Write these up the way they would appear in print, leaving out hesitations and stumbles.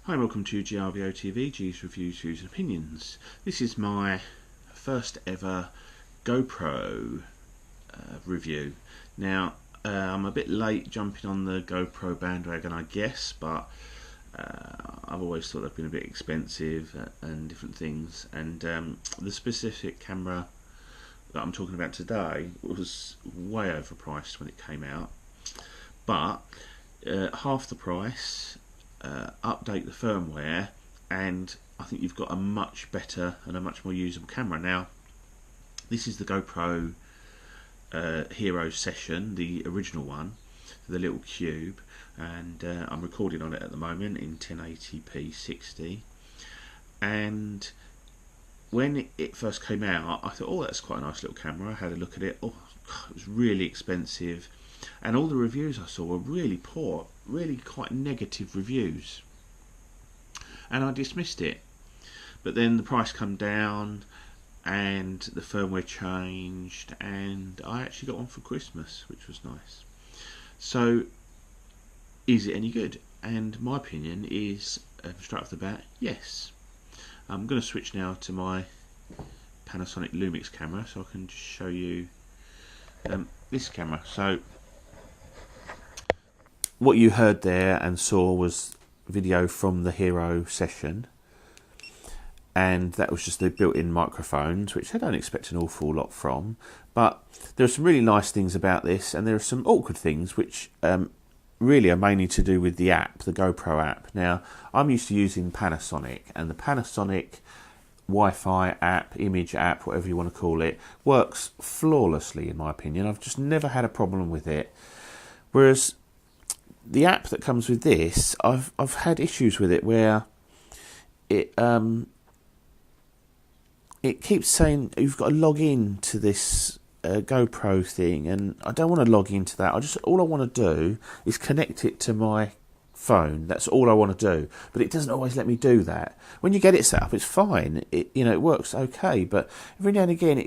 Hi, welcome to GRVO TV, G's Reviews, Views and Opinions. This is my first ever GoPro review. Now, I'm a bit late jumping on the GoPro bandwagon, I guess, but I've always thought they've been a bit expensive and different things. And the specific camera that I'm talking about today was way overpriced when it came out, but half the price. Update the firmware, and I think you've got a much better and a much more usable camera. Now, this is the GoPro Hero Session, the original one, the little cube, and I'm recording on it at the moment in 1080p 60. And when it first came out, I thought, oh, that's quite a nice little camera. I had a look at it. Oh, God, it was really expensive, and all the reviews I saw were really poor, really quite negative reviews, and I dismissed it. But then the price come down and the firmware changed, and I actually got one for Christmas, which was nice. So is it any good? And my opinion is, straight off the bat, yes. I'm going to switch now to my Panasonic Lumix camera so I can just show you this camera. So what you heard there and saw was video from the Hero Session, and that was just the built-in microphones, which I don't expect an awful lot from, but there are some really nice things about this, and there are some awkward things which really are mainly to do with the app, the GoPro app. Now, I'm used to using Panasonic, and the Panasonic Wi-Fi app, image app, whatever you want to call it, works flawlessly in my opinion. I've just never had a problem with it, whereas the app that comes with this, I've had issues with it where it keeps saying you've got to log in to this GoPro thing, and I don't want to log into that. All I want to do is connect it to my phone. That's all I want to do. But it doesn't always let me do that. When you get it set up, it's fine. It works okay. But every now and again, it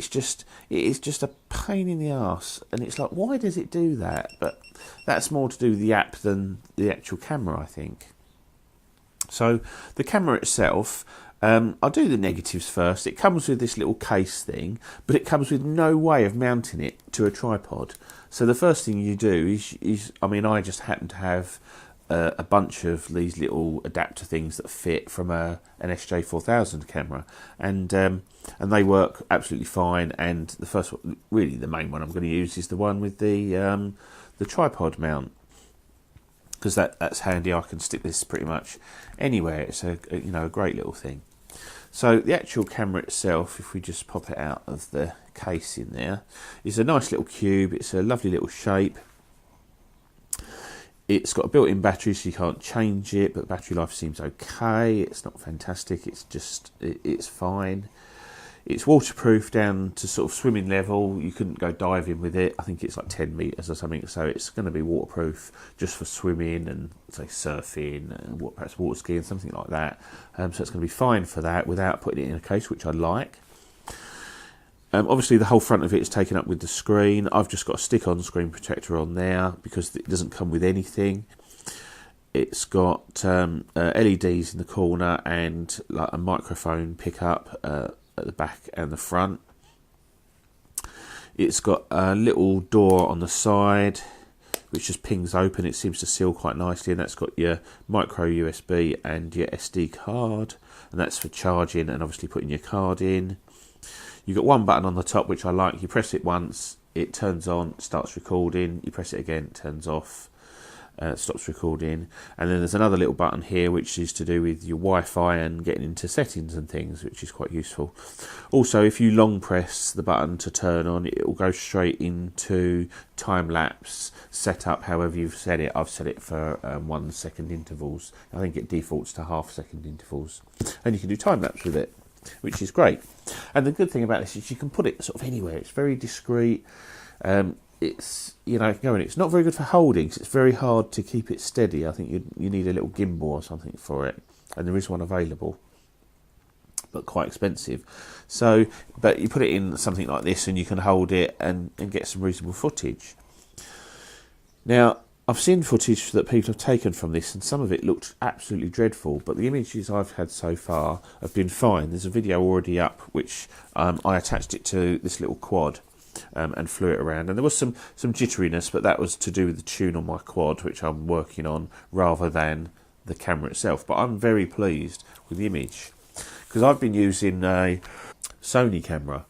is just a pain in the arse, and it's like, why does it do that? But that's more to do with the app than the actual camera, I think. So the camera itself, I'll do the negatives first. It comes with this little case thing, but it comes with no way of mounting it to a tripod. So the first thing you do is I just happen to have a bunch of these little adapter things that fit from an SJ4000 camera, and they work absolutely fine. And the first one, really the main one I'm going to use, is the one with the tripod mount, because that's handy. I can stick this pretty much anywhere. It's a great little thing. So the actual camera itself, if we just pop it out of the case in there, is a nice little cube. It's a lovely little shape. It's got a built-in battery, so you can't change it, but the battery life seems okay. It's not fantastic. It's fine. It's waterproof down to sort of swimming level. You couldn't go diving with it. I think it's like 10 meters or something, so it's going to be waterproof just for swimming and, say, surfing and perhaps water skiing, something like that. So it's going to be fine for that without putting it in a case, which I like. Obviously, the whole front of it is taken up with the screen. I've just got a stick-on screen protector on there because it doesn't come with anything. It's got LEDs in the corner and like a microphone pickup at the back and the front. It's got a little door on the side which just pings open. It seems to seal quite nicely, and that's got your micro USB and your SD card, and that's for charging and obviously putting your card in. You've got one button on the top which I like. You press it once, it turns on, starts recording. You press it again, it turns off, stops recording. And then there's another little button here which is to do with your Wi-Fi and getting into settings and things, which is quite useful. Also, if you long press the button to turn on, it will go straight into time-lapse setup, however you've set it. I've set it for 1 second intervals. I think it defaults to half-second intervals. And you can do time-lapse with it, which is great. And the good thing about this is you can put it sort of anywhere. It's very discreet. It's it's not very good for holding, because it's very hard to keep it steady. I think you need a little gimbal or something for it, and there is one available, but quite expensive. So, but you put it in something like this, and you can hold it and get some reasonable footage. Now, I've seen footage that people have taken from this, and some of it looked absolutely dreadful, but the images I've had so far have been fine. There's a video already up which I attached it to this little quad and flew it around, and there was some jitteriness, but that was to do with the tune on my quad, which I'm working on, rather than the camera itself. But I'm very pleased with the image, because I've been using a Sony camera,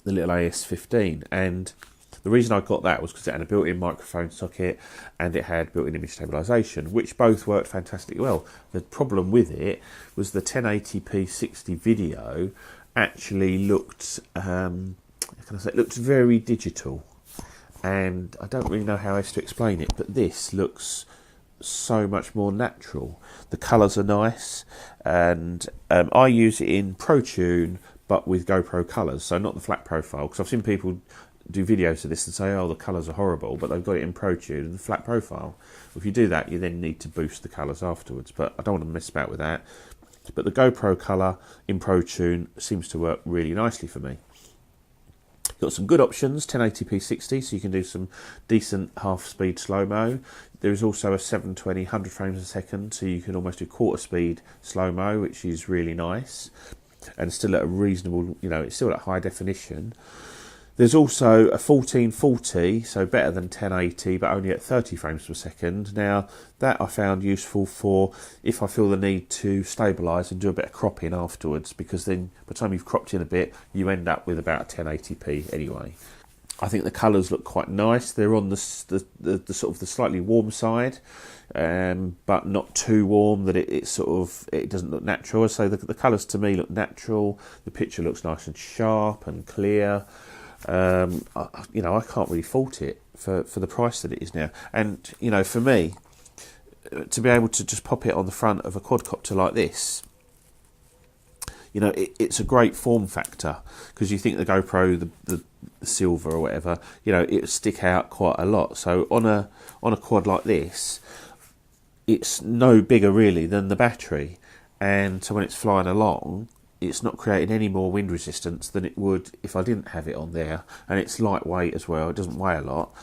the little AS15, and the reason I got that was because it had a built-in microphone socket and it had built-in image stabilisation, which both worked fantastically well. The problem with it was the 1080p 60 video actually looked, looked very digital, and I don't really know how else to explain it, but this looks so much more natural. The colours are nice, and I use it in ProTune, but with GoPro colours, so not the flat profile, because I've seen people do videos of this and say, oh, the colours are horrible, but they've got it in ProTune and the flat profile. If you do that, you then need to boost the colours afterwards, but I don't want to mess about with that. But the GoPro colour in ProTune seems to work really nicely for me. Got some good options, 1080p 60, so you can do some decent half-speed slow-mo. There is also a 720, 100 frames a second, so you can almost do quarter-speed slow-mo, which is really nice, and still at a reasonable, it's still at high definition. There's also a 1440, so better than 1080, but only at 30 frames per second. Now, that I found useful for if I feel the need to stabilise and do a bit of cropping afterwards, because then by the time you've cropped in a bit, you end up with about 1080p anyway. I think the colours look quite nice. They're on the sort of the slightly warm side, but not too warm that it doesn't look natural. So the colours to me look natural. The picture looks nice and sharp and clear. I can't really fault it for the price that it is now. And for me, to be able to just pop it on the front of a quadcopter like this, it's a great form factor, because you think the GoPro, the silver or whatever, it would stick out quite a lot. So on a quad like this, it's no bigger really than the battery, and so when it's flying along, it's not creating any more wind resistance than it would if I didn't have it on there, and it's lightweight as well. It doesn't weigh a lot,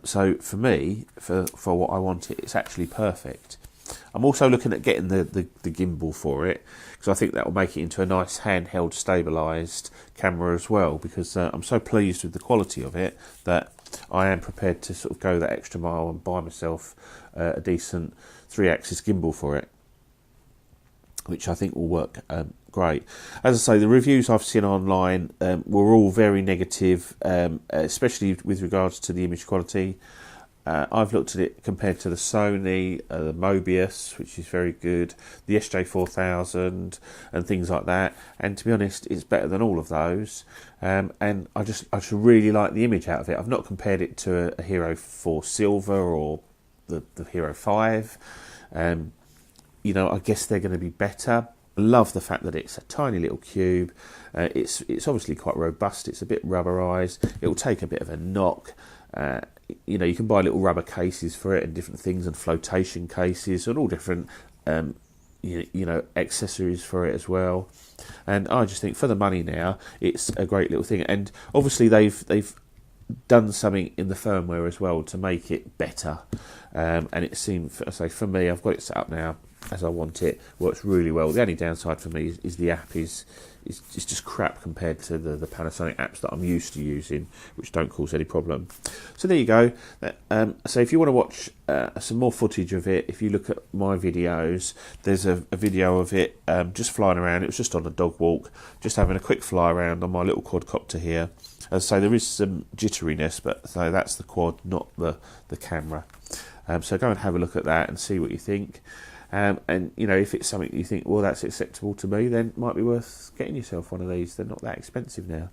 so for me, for what I want, it's actually perfect. I'm also looking at getting the gimbal for it, because I think that will make it into a nice handheld stabilised camera as well, because I'm so pleased with the quality of it that I am prepared to sort of go that extra mile and buy myself a decent 3-axis gimbal for it, which I think will work great. As I say, the reviews I've seen online were all very negative, especially with regards to the image quality. I've looked at it compared to the Sony, the Mobius, which is very good, the SJ4000 and things like that, and to be honest, it's better than all of those, and I just really like the image out of it. I've not compared it to a Hero 4 Silver or the Hero 5. I guess they're going to be better. I love the fact that it's a tiny little cube. It's obviously quite robust. It's a bit rubberized. It will take a bit of a knock. You can buy little rubber cases for it and different things, and flotation cases and all different accessories for it as well. And I just think for the money now, it's a great little thing. And obviously they've done something in the firmware as well to make it better. And it seemed, for me, I've got it set up now as I want it. Works really well. The only downside for me is the app is just crap compared to the Panasonic apps that I'm used to using, which don't cause any problem. So there you go. So if you want to watch some more footage of it, if you look at my videos, there's a video of it just flying around. It was just on a dog walk, just having a quick fly around on my little quadcopter here. As I say, there is some jitteriness, but so that's the quad, not the camera. So go and have a look at that and see what you think. And if it's something you think, well, that's acceptable to me, then it might be worth getting yourself one of these. They're not that expensive now.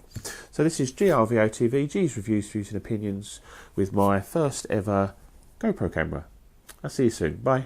So this is GRVOTV, G's Reviews, Views and Opinions, with my first ever GoPro camera. I'll see you soon. Bye.